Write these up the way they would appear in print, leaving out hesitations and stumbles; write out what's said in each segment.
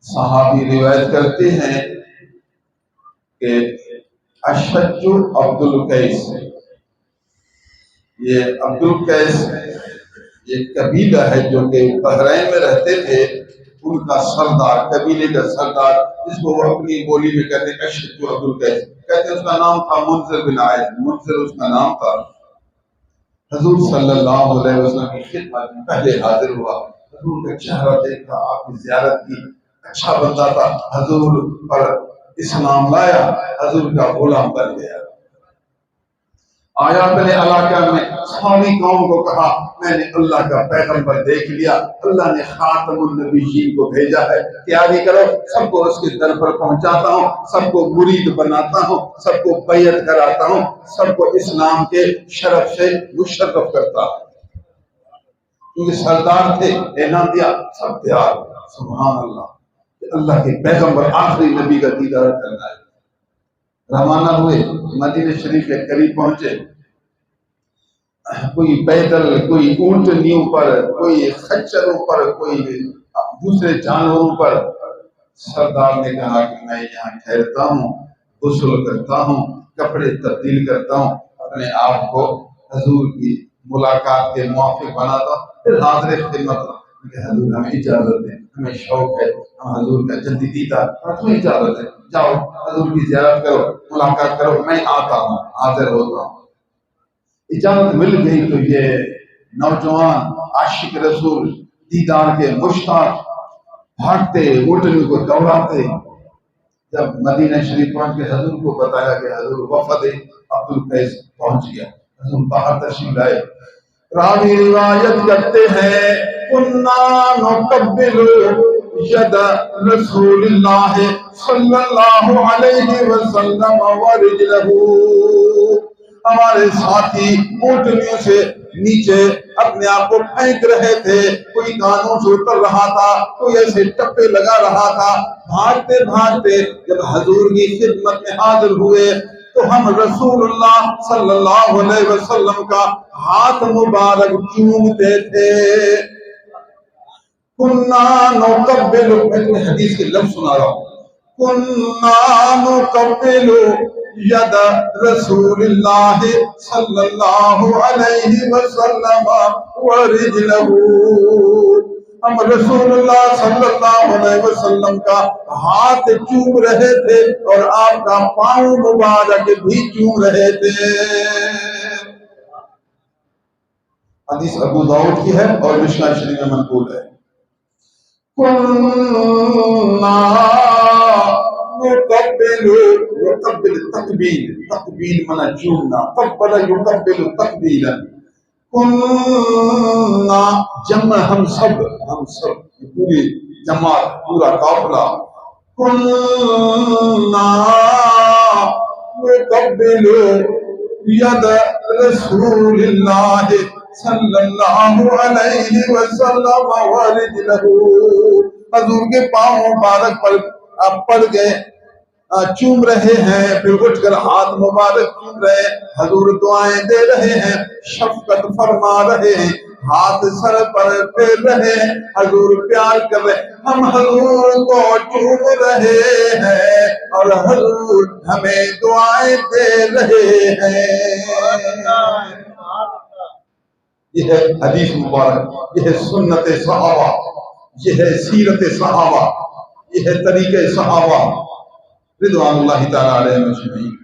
صحابی روایت کرتے ہیں کہ اشج عبد القیس، یہ عبد القیس یہ قبیلہ ہے جو کہ بحرین میں رہتے تھے، ان کا سردار، قبیلے کا سردار، جس کو وہ اپنی بولی میں کہتے ہیں اشج عبد القیس، کہتے ہیں اس کا نام تھا منذر بن عائد، منذر اس کا نام تھا۔ حضور صلی اللہ علیہ وسلم کی خدمت میں پہلے حاضر ہوا، حضور کا چہرہ دیکھا، آپ کی زیارت کی، اچھا بندہ تھا، حضور پر اسلام لایا، حضور کا غلام بن گیا۔ آیا اپنے علاقہ میں ساری قوم کو کہا میں نے اللہ کا پیغمبر دیکھ لیا، اللہ نے خاتم النبیین کو بھیجا ہے، تیاری کرو، سب کو اس کے در پر پہنچاتا ہوں، سب کو مرید بناتا ہوں، سب کو بیعت کراتا ہوں، سب کو اسلام کے شرف سے مشرف کرتا ہوں۔ کیونکہ سردار تھے، اعلان دیا، سب تیار، سبحان اللہ، کہ اللہ کے پیغمبر آخری نبی کا دیدار کرنا ہے۔ روانہ ہوئے، مدینہ شریف کے قریب پہنچے، کوئی پیدل، کوئی اونٹنیوں پر، کوئی خچروں پر، کوئی دوسرے جانوروں پر۔ سردار نے کہا کہ میں یہاں ٹھہرتا ہوں، غسل کرتا ہوں، کپڑے تبدیل کرتا ہوں، اپنے آپ کو حضور کی ملاقات کے موافق بناتا ہوں، پھر حاضر خدمت ہوں کہ حضور ہمیں اجازت دیں، ہمیں شوق ہے، ہم حضور کا جلدی دیدار، اور تمہیں اجازت ہے، جاؤ حضور کی زیارت کرو، ملاقات کرو، میں آتا ہوں، حاضر ہوتا ہوں۔ اجازت مل گئی تو یہ نوجوان عاشق رسول دیدار کے مشتاق بھاگتے، اونٹنی کو دوڑاتے، جب مدینہ شریف پہنچ کے حضور کو بتایا کہ حضور وفد عبد القیس پہنچ گیا، حضور باہر تشریف لائے۔ راوی روایت کرتے ہیں کنا نقبل ید رسول اللہ صلی اللہ علیہ وسلم ورجلہ، ہمارے ساتھی اونٹنیوں سے نیچے اپنے آپ کو پھینک رہے تھے، کوئی کانوں سے اتر رہا تھا، کوئی ایسے ٹپے لگا رہا تھا۔ بھاگتے بھاگتے جب حضور کی خدمت میں حاضر ہوئے تو ہم رسول اللہ صلی اللہ علیہ وسلم کا ہاتھ مبارک چومتے تھے۔ کنّا نقبل، میں تمہیں حدیث کے لفظ سنا رہا ہوں، کنّا نقبل ید رسول اللہ صلی اللہ علیہ وسلم ورجلہ، ہم رسول اللہ صلی اللہ علیہ وسلم کا ہاتھ چوم رہے تھے اور آپ کا پاؤں مبارک بھی چوم رہے تھے۔ حدیث ابو داؤد کی ہے اور مشکاۃ شریف میں منقول ہے۔ کنّا نقبل، یقبل تقبیل، تقبیل منا چومنا، قبل یقبل تقبیلا، کنّا جمع ہم سب پوری جماعت، پورا قافلہ، کنّا نقبل ید رسول اللہ صلی اللہ علیہ وسلم ورجلہ، حضور کے پاؤں مبارک پر پڑ گئے، چوم رہے ہیں، پھر اٹھ کر ہاتھ مبارک چوم رہے ہیں، حضور دعائیں دے رہے ہیں، شفقت فرما رہے ہیں، ہاتھ سر پر پھیر رہے ہیں، حضور پیار کر رہے ہیں، ہم حضور کو چوم رہے ہیں اور حضور ہمیں دعائیں دے رہے ہیں۔ یہ ہے حدیث مبارک، یہ ہے سنت صحابہ، یہ ہے سیرت صحابہ، یہ ہے طریقہ صحابہ رضوان اللہ تعالی علیہ مجمعین۔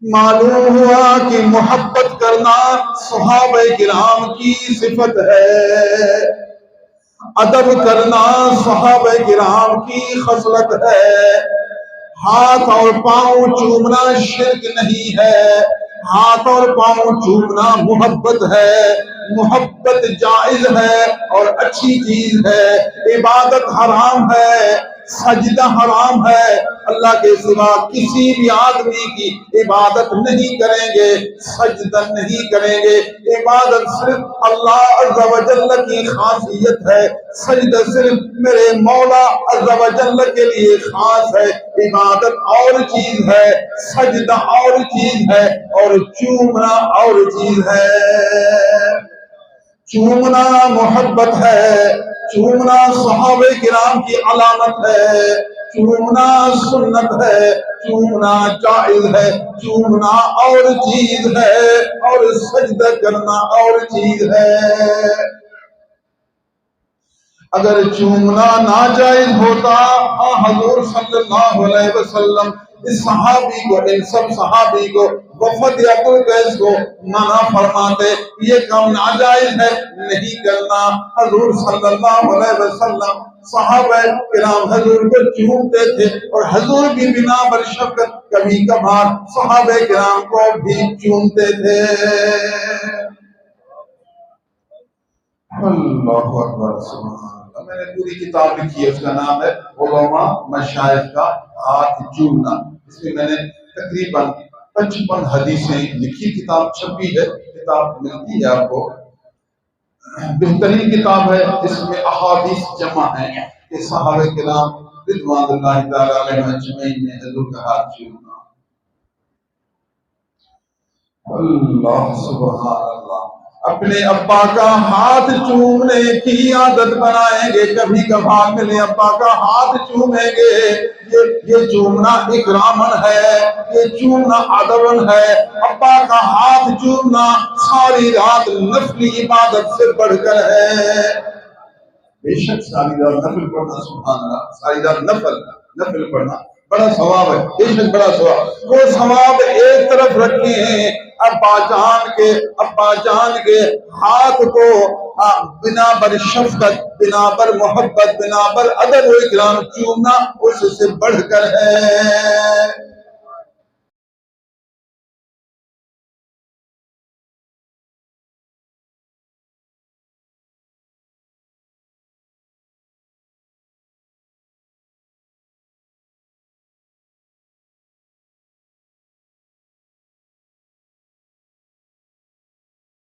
معلوم ہوا کہ محبت کرنا صحابہ کرام کی صفت ہے، ادب کرنا صحابہ کرام کی خصلت ہے، ہاتھ اور پاؤں چومنا شرک نہیں ہے، ہاتھ اور پاؤں چومنا محبت ہے، محبت جائز ہے اور اچھی چیز ہے، عبادت حرام ہے، سجدہ حرام ہے، اللہ کے سوا کسی بھی آدمی کی عبادت نہیں کریں گے، سجدہ نہیں کریں گے، عبادت صرف اللہ عز و جل کی خاصیت ہے، سجدہ صرف میرے مولا عز و جل کے لیے خاص ہے، عبادت اور چیز ہے، سجدہ اور چیز ہے اور چومنا اور چیز ہے۔ چومنا محبت ہے، چومنا صحابہ کرام کی علامت ہے، چومنا سنت ہے، چومنا جائز ہے، چومنا اور چیز ہے، اور سجدہ کرنا اور چیز ہے۔ اگر چومنا ناجائز ہوتا حضور صلی اللہ علیہ وسلم اس صحابی کو، ان سب صحابی کو، وفد عبدالقیس کو منع فرماتے یہ کام ناجائز ہے، نہیں کرنا۔ حضور صلی اللہ علیہ وسلم صحابہ کرام حضور کو چومتے تھے، اور حضور بھی بنا بر شفقت کبھی کبھار صحابہ کرام کو بھی چومتے تھے۔ اللہ اکبر، سبحان اللہ۔ میں نے پوری کتاب لکھی ہے، اس کا نام ہے علماء مشائخ کا ہاتھ چومنا۔ اس میں نے تقریباً 55 حدیثیں لکھی، کتاب چھپی ہے، کتاب ملتی ہے آپ کو، بہترین کتاب ہے۔ اس میں احادیث جمع ہیں کہ صحابہ کرام رضوان اللہ تعالی علیہم اجمعین نے حضور کا ہاتھ چوما۔ اللہ سبحان اللہ۔ اپنے ابا کا ہاتھ چومنے کی عادت بنائیں گے، کبھی کبھار ملے ابا کا ہاتھ چومیں گے، یہ چومنا اکرامن ہے، یہ چومنا ادبن ہے۔ ابا کا ہاتھ چومنا ساری رات نفلی عبادت سے بڑھ کر ہے۔ بے شک ساری رات نفل پڑھنا، سبحان اللہ، ساری رات نفل پڑھنا بڑا ثواب ہے، بے شک بڑا ثواب۔ وہ ثواب ایک طرف رکھے ہیں، ابا جان کے ہاتھ کو بنا بر شفقت، بنا بر محبت، بنا بر ادب و اکرام چومنا اس سے بڑھ کر ہے۔